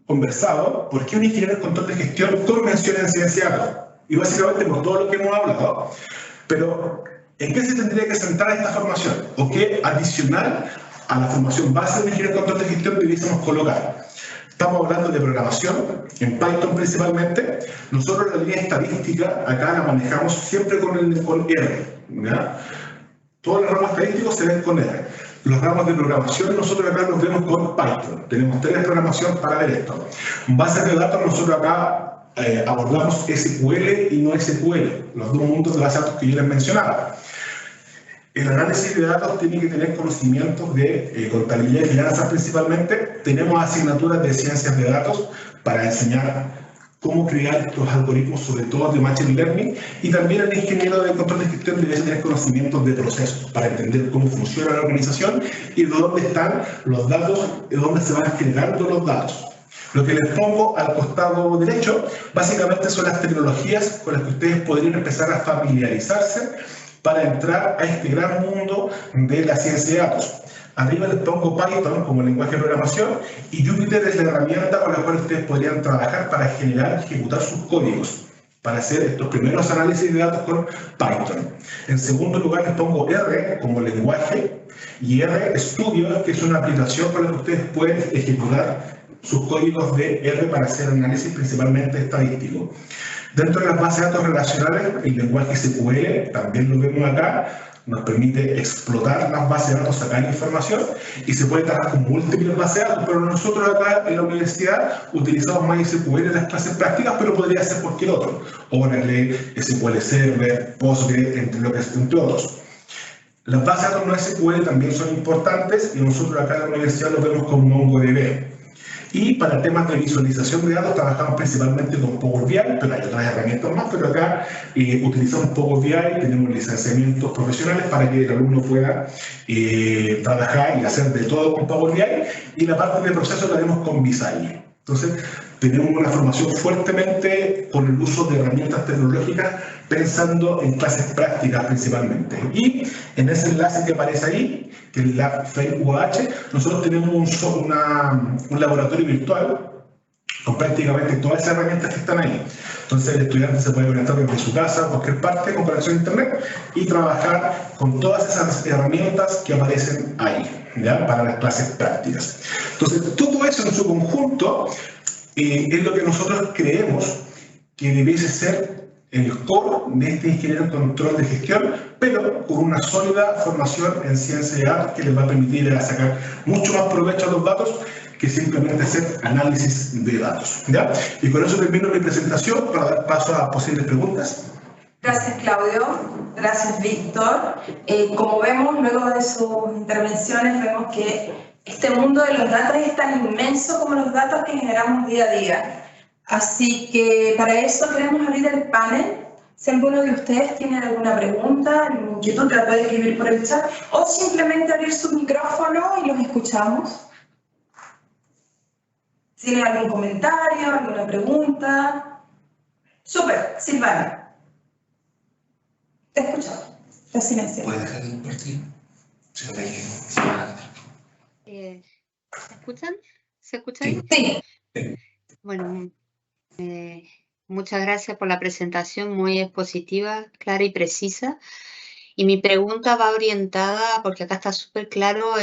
conversado, ¿por qué un ingeniero de control de gestión con mención en ciencia de datos? Y básicamente por todo lo que hemos hablado. Pero, ¿en qué se tendría que centrar esta formación? ¿O qué adicional a la formación base del ingeniero de control de gestión debiésemos colocar? Estamos hablando de programación, en Python principalmente. Nosotros la línea estadística acá la manejamos siempre con R, ¿ya? Todos los ramos estadísticos se ven con R. Los ramos de programación nosotros acá los vemos con Python. Tenemos 3 programación para ver esto. Bases de datos nosotros acá abordamos SQL y no SQL, los dos mundos de bases de datos que yo les mencionaba. El análisis de datos tiene que tener conocimientos de contabilidad y finanzas principalmente. Tenemos asignaturas de ciencias de datos para enseñar cómo crear estos algoritmos, sobre todo de Machine Learning, y también el ingeniero de control de gestión debe tener conocimientos de procesos para entender cómo funciona la organización y de dónde están los datos, de dónde se van generando los datos. Lo que les pongo al costado derecho, básicamente son las tecnologías con las que ustedes podrían empezar a familiarizarse para entrar a este gran mundo de la ciencia de datos. Arriba les pongo Python como lenguaje de programación y Jupyter es la herramienta con la cual ustedes podrían trabajar para generar y ejecutar sus códigos, para hacer estos primeros análisis de datos con Python. En segundo lugar les pongo R como lenguaje y RStudio, que es una aplicación con la que ustedes pueden ejecutar sus códigos de R para hacer análisis principalmente estadístico. Dentro de las bases de datos relacionales, el lenguaje SQL, también lo vemos acá, nos permite explotar las bases de datos, sacar información y se puede trabajar con múltiples bases de datos, pero nosotros acá en la universidad utilizamos más SQL en las clases prácticas, pero podría ser cualquier otro, Oracle, SQL Server, Postgre, entre otros. Las bases de datos no SQL también son importantes y nosotros acá en la universidad lo vemos con MongoDB. Y para temas de visualización de datos trabajamos principalmente con Power BI, pero hay otras herramientas más, pero acá utilizamos Power BI, tenemos licenciamientos profesionales para que el alumno pueda trabajar y hacer de todo con Power BI, y la parte de proceso la vemos con Visage. Entonces, tenemos una formación fuertemente con el uso de herramientas tecnológicas, pensando en clases prácticas principalmente. Y en ese enlace que aparece ahí, que es la FEI-UAH, nosotros tenemos un laboratorio virtual con prácticamente todas esas herramientas que están ahí. Entonces el estudiante se puede conectar desde su casa, cualquier parte, con conexión a internet y trabajar con todas esas herramientas que aparecen ahí, ¿ya? Para las clases prácticas. Entonces todo eso en su conjunto es lo que nosotros creemos que debiese ser el core de este ingeniero en control de gestión, pero con una sólida formación en ciencia de datos que les va a permitir sacar mucho más provecho a los datos que simplemente hacer análisis de datos, ¿ya? Y con eso termino mi presentación para dar paso a posibles preguntas.
Gracias, Claudio. Gracias, Víctor. Como vemos, luego de sus intervenciones, vemos que este mundo de los datos es tan inmenso como los datos que generamos día a día. Así que para eso queremos abrir el panel. Si alguno de ustedes tiene alguna pregunta, alguna inquietud, la puede escribir por el chat o simplemente abrir su micrófono y los escuchamos. ¿Tienen algún comentario, alguna pregunta? Súper, Silvana. Te escucho. Te silencio.
¿Puedes dejar de compartir?
¿Se escuchan? ¿Se escuchan?
Sí.
Bueno, muchas gracias por la presentación, muy expositiva, clara y precisa. Y mi pregunta va orientada, porque acá está súper claro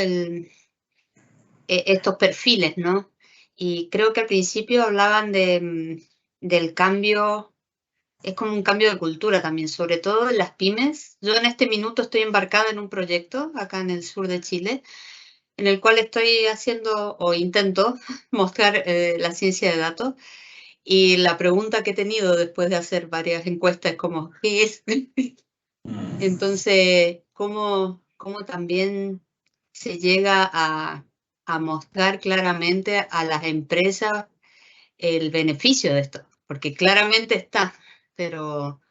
estos perfiles, ¿no? Y creo que al principio hablaban del cambio, es como un cambio de cultura también, sobre todo en las pymes. Yo en este minuto estoy embarcada en un proyecto acá en el sur de Chile, en el cual estoy haciendo o intento mostrar la ciencia de datos. Y la pregunta que he tenido después de hacer varias encuestas es como, ¿qué es? Entonces, ¿cómo también se llega a mostrar claramente a las empresas el beneficio de esto? Porque claramente está, pero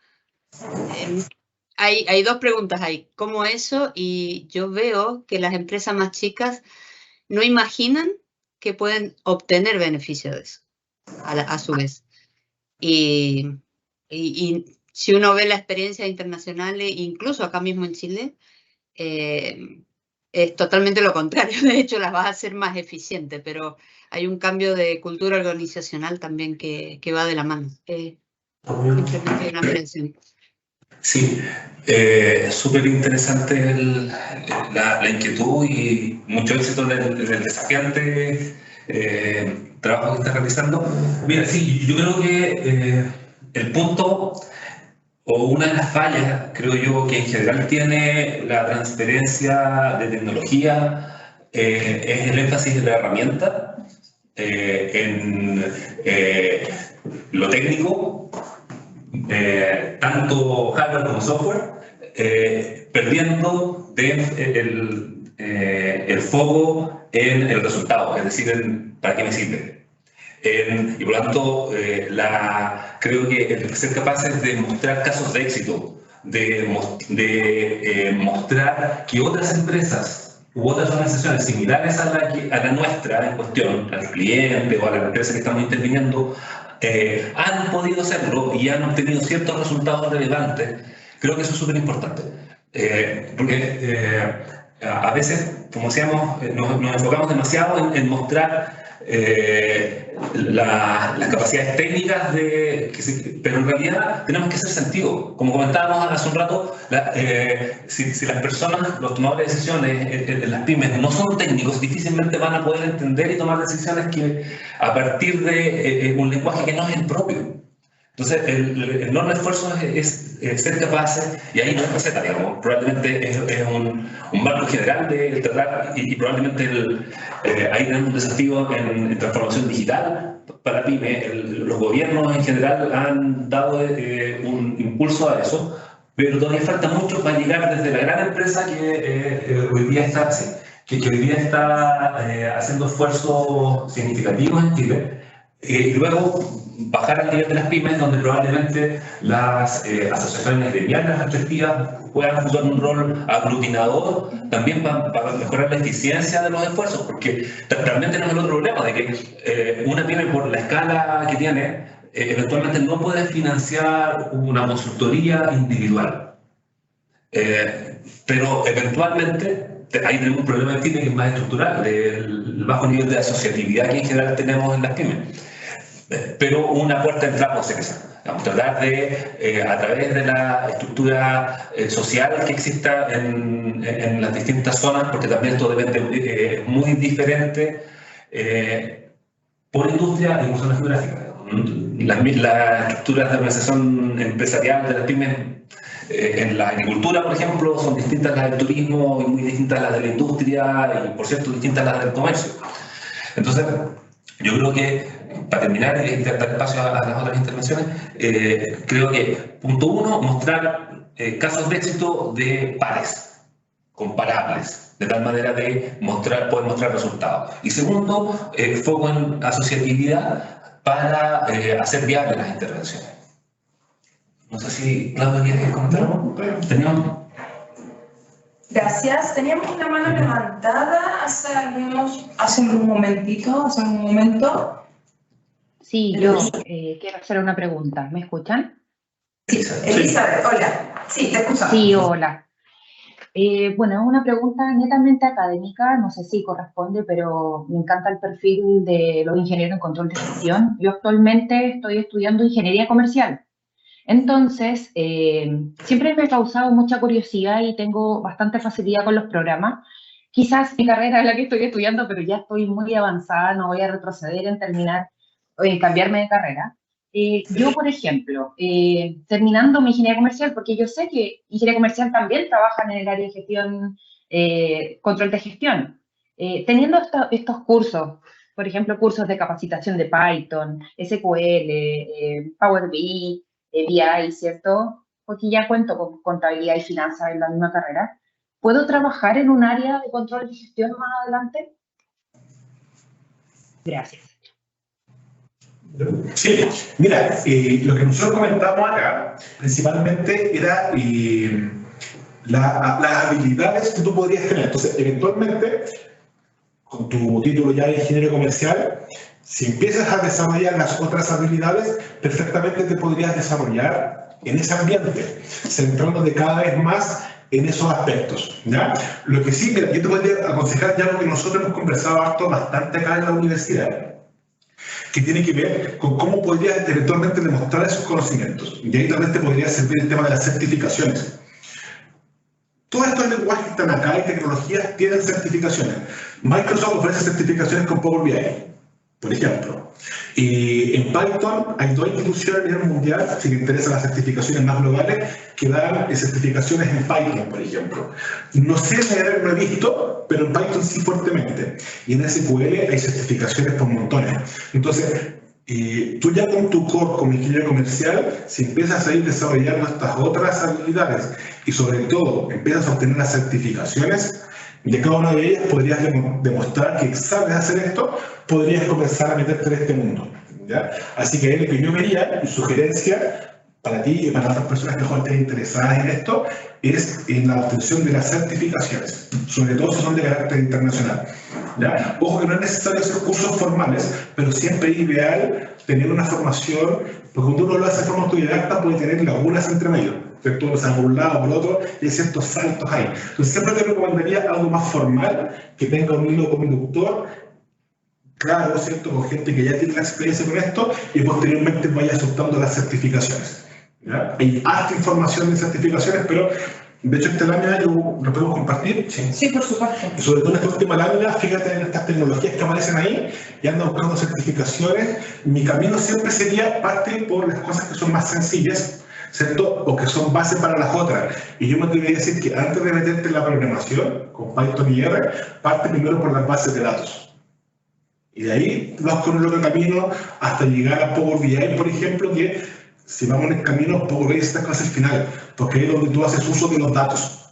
hay dos preguntas ahí. ¿Cómo eso? Y yo veo que las empresas más chicas no imaginan que pueden obtener beneficio de eso, a su vez. Y si uno ve la experiencia internacional, incluso acá mismo en Chile, es totalmente lo contrario. De hecho, las vas a hacer más eficientes, pero hay un cambio de cultura organizacional también que va de la mano. Simplemente una impresión.
Sí, súper interesante la inquietud y mucho éxito del desafiante trabajo que estás realizando. Mira, sí, yo creo que el punto o una de las fallas, creo yo, que en general tiene la transferencia de tecnología es el énfasis de la herramienta en lo técnico, tanto hardware como software, perdiendo el foco en el resultado, es decir, en para qué me sirve. Y por lo tanto, creo que el ser capaces de mostrar casos de éxito, de mostrar que otras empresas u otras organizaciones similares a la nuestra en cuestión, al cliente o a la empresa que estamos interviniendo, han podido hacerlo y han obtenido ciertos resultados relevantes, creo que eso es súper importante. Porque a veces, como decíamos, nos enfocamos demasiado en mostrar las capacidades técnicas, pero en realidad tenemos que hacer sentido. Como comentábamos hace un rato, si las personas, los tomadores de decisiones en las pymes no son técnicos, difícilmente van a poder entender y tomar decisiones a partir de un lenguaje que no es el propio. Entonces, el enorme esfuerzo es ser capaces, y ahí no es receta, digamos, probablemente es un marco general de tratar, y probablemente ahí tenemos un desafío en transformación digital para PYME. Los gobiernos en general han dado un impulso a eso, pero todavía falta mucho para llegar desde la gran empresa que hoy día está haciendo esfuerzos significativos en Chile, y luego bajar al nivel de las pymes, donde probablemente las asociaciones gremiales respectivas puedan jugar un rol aglutinador también para mejorar la eficiencia de los esfuerzos, porque realmente no es el otro problema, de que una pyme, por la escala que tiene, eventualmente no puede financiar una consultoría individual. Pero eventualmente hay un problema en pyme que es más estructural, del bajo nivel de asociatividad que en general tenemos en las pymes. pero una puerta de entrada puede ser esa. Vamos a tratar de, a través de la estructura social que exista en las distintas zonas, porque también esto depende muy diferente por industria y por zona geográfica. Las estructuras de organización empresarial de las pymes en la agricultura, por ejemplo, son distintas a las del turismo y muy distintas a las de la industria y, por cierto, distintas a las del comercio. Entonces, yo creo que, para terminar y dar espacio a las otras intervenciones, creo que, punto uno, mostrar casos de éxito de pares, comparables, de tal manera de poder mostrar resultados. Y segundo, foco en asociatividad para hacer viables las intervenciones. No sé si Claudia quiere comentar algo. ¿Teníamos?
Gracias. Teníamos una mano levantada hace un momento.
Sí, yo quiero hacer una pregunta. ¿Me escuchan?
Sí, Elizabeth, hola. Sí, te escuchamos.
Sí, hola. Bueno, es una pregunta netamente académica, no sé si corresponde, pero me encanta el perfil de los ingenieros en control de gestión. Yo actualmente estoy estudiando ingeniería comercial. Entonces, siempre me ha causado mucha curiosidad y tengo bastante facilidad con los programas. Quizás mi carrera es la que estoy estudiando, pero ya estoy muy avanzada, no voy a retroceder en cambiarme de carrera. Yo, por ejemplo, terminando mi ingeniería comercial, porque yo sé que ingeniería comercial también trabaja en el área de gestión, control de gestión. Teniendo estos cursos, por ejemplo, cursos de capacitación de Python, SQL, Power BI, BI, ¿cierto? Porque ya cuento con contabilidad y finanzas en la misma carrera. ¿Puedo trabajar en un área de control de gestión más adelante? Gracias.
Sí, mira, lo que nosotros comentamos acá principalmente era las habilidades que tú podrías tener. Entonces, eventualmente, con tu título ya de ingeniero comercial, si empiezas a desarrollar las otras habilidades, perfectamente te podrías desarrollar en ese ambiente, centrándote cada vez más en esos aspectos, ¿ya? Lo que sí, mira, yo te podría aconsejar ya lo que nosotros hemos conversado bastante acá en la universidad, que tiene que ver con cómo podrías eventualmente demostrar esos conocimientos. Y ahí también te podría servir el tema de las certificaciones. Todos estos lenguajes que están acá y tecnologías tienen certificaciones. Microsoft ofrece certificaciones con Power BI, por ejemplo. Y en Python hay 2 instituciones a nivel mundial, si te interesan las certificaciones más globales, que dan certificaciones en Python, por ejemplo. No sé, no he visto, pero en Python sí fuertemente. Y en SQL hay certificaciones por montones. Entonces, tú ya con tu core como ingeniero comercial, si empiezas a ir desarrollando estas otras habilidades y sobre todo empiezas a obtener las certificaciones, de cada una de ellas podrías demostrar que sabes hacer esto, podrías comenzar a meterte en este mundo, ¿ya? Así que lo que yo vería, mi sugerencia para ti y para otras personas que mejor estén interesadas en esto, es en la obtención de las certificaciones, sobre todo si son de carácter internacional, ¿ya? Ojo que no es necesario hacer cursos formales, pero siempre es ideal tener una formación, porque cuando uno lo hace de forma autodidacta puede tener lagunas entre medio. ¿Cierto? O sea, por un lado, por otro, y hay ciertos saltos ahí. Entonces, siempre te recomendaría algo más formal, que tenga un hilo conductor, claro, ¿cierto? Con gente que ya tiene la experiencia con esto, y posteriormente vaya soltando las certificaciones, ¿ya? Hay harta información de certificaciones, pero de hecho esta lámina lo podemos compartir.
Sí, por supuesto.
Y sobre todo en esta última lámina, fíjate en estas tecnologías que aparecen ahí, y ando buscando certificaciones. Mi camino siempre sería parte por las cosas que son más sencillas, ¿cierto? O que son bases para las otras. Y yo me atrevería a decir que antes de meterte en la programación, con Python y R, parte primero por las bases de datos. Y de ahí vas con el otro camino hasta llegar a Power BI, por ejemplo, que si vamos en el camino, Power BI está casi al final, porque ahí es donde tú haces uso de los datos.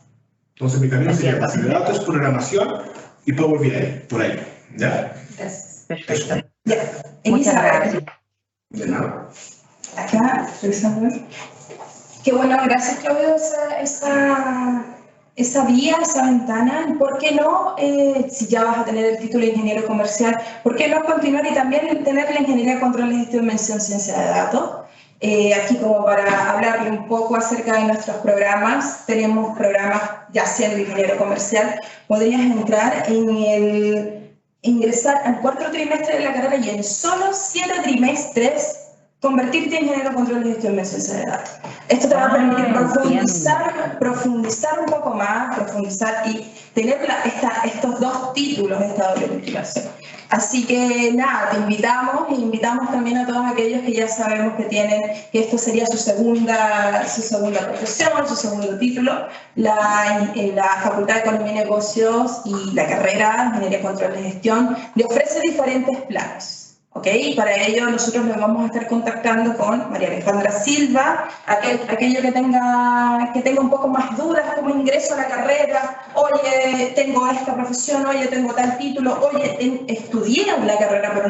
Entonces mi camino sería base de datos, programación y Power BI, por ahí. ¿Ya?
Gracias.
Perfecto.
Ya.
Muchas
Elizabeth.
gracias.
De nada.
Acá, Elizabeth. Qué bueno, gracias Claudio, esa vía, esa ventana. ¿Por qué no, si ya vas a tener el título de ingeniero comercial, por qué no continuar y también tener la ingeniería de control de gestión, mención, ciencia de datos? Aquí como para hablarle un poco acerca de nuestros programas, tenemos programas ya siendo ingeniero comercial, podrías entrar en ingresar al 4º trimestre de la carrera y en solo 7 trimestres convertirte en ingeniero de control y gestión de ciencia de datos. Esto te va a permitir profundizar un poco más, y tener estos 2 títulos de esta doble titulación. Así que nada, te invitamos también a todos aquellos que ya sabemos que esto sería su segunda profesión, su segundo título, la Facultad de Economía y Negocios y la carrera de Ingeniería de Control y Gestión le ofrece diferentes planes. ¿Ok? Para ello nosotros nos vamos a estar contactando con María Alejandra Silva, aquello que tenga un poco más dudas, cómo ingreso a la carrera, oye, tengo esta profesión, oye, tengo tal título, oye, estudié la carrera pero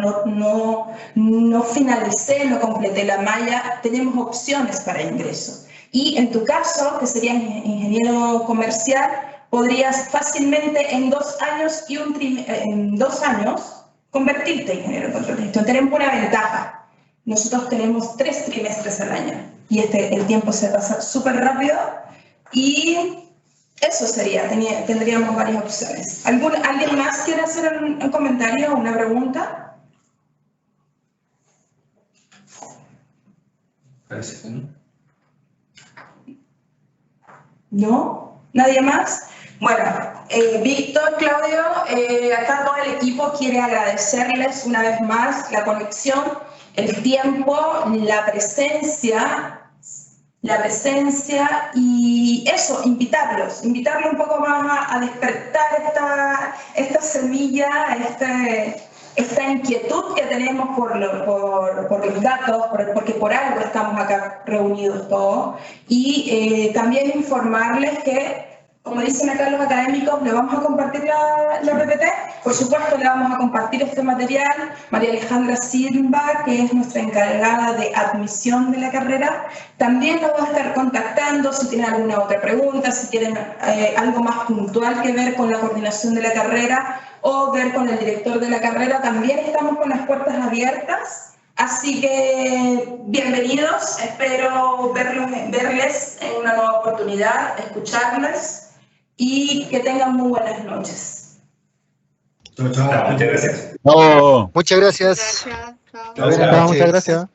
no finalicé, no completé la malla, tenemos opciones para ingreso. Y en tu caso, que serías ingeniero comercial, podrías fácilmente en 2 años en 2 años convertirte en ingeniero de control de gestión. Tenemos una ventaja. Nosotros tenemos 3 trimestres al año y el tiempo se pasa súper rápido y eso sería, tendríamos varias opciones. ¿Alguien más quiere hacer un comentario o una pregunta?
Parece que no.
¿No? ¿Nadie más? Bueno, Víctor, Claudio, acá todo el equipo quiere agradecerles una vez más la conexión, el tiempo, la presencia y eso, invitarlos un poco más a despertar esta semilla, esta inquietud que tenemos por los datos, porque por algo estamos acá reunidos todos, y también informarles que, como dicen acá los académicos, le vamos a compartir la PPT, por supuesto le vamos a compartir este material. María Alejandra Silva, que es nuestra encargada de admisión de la carrera, también nos va a estar contactando si tienen alguna otra pregunta, si tienen algo más puntual que ver con la coordinación de la carrera o ver con el director de la carrera, también estamos con las puertas abiertas. Así que bienvenidos, espero verles en una nueva oportunidad, escucharles y que tengan muy buenas noches.
Chao, chao.
Muchas gracias.
No, muchas gracias.
Gracias. Chao.
Muchas gracias.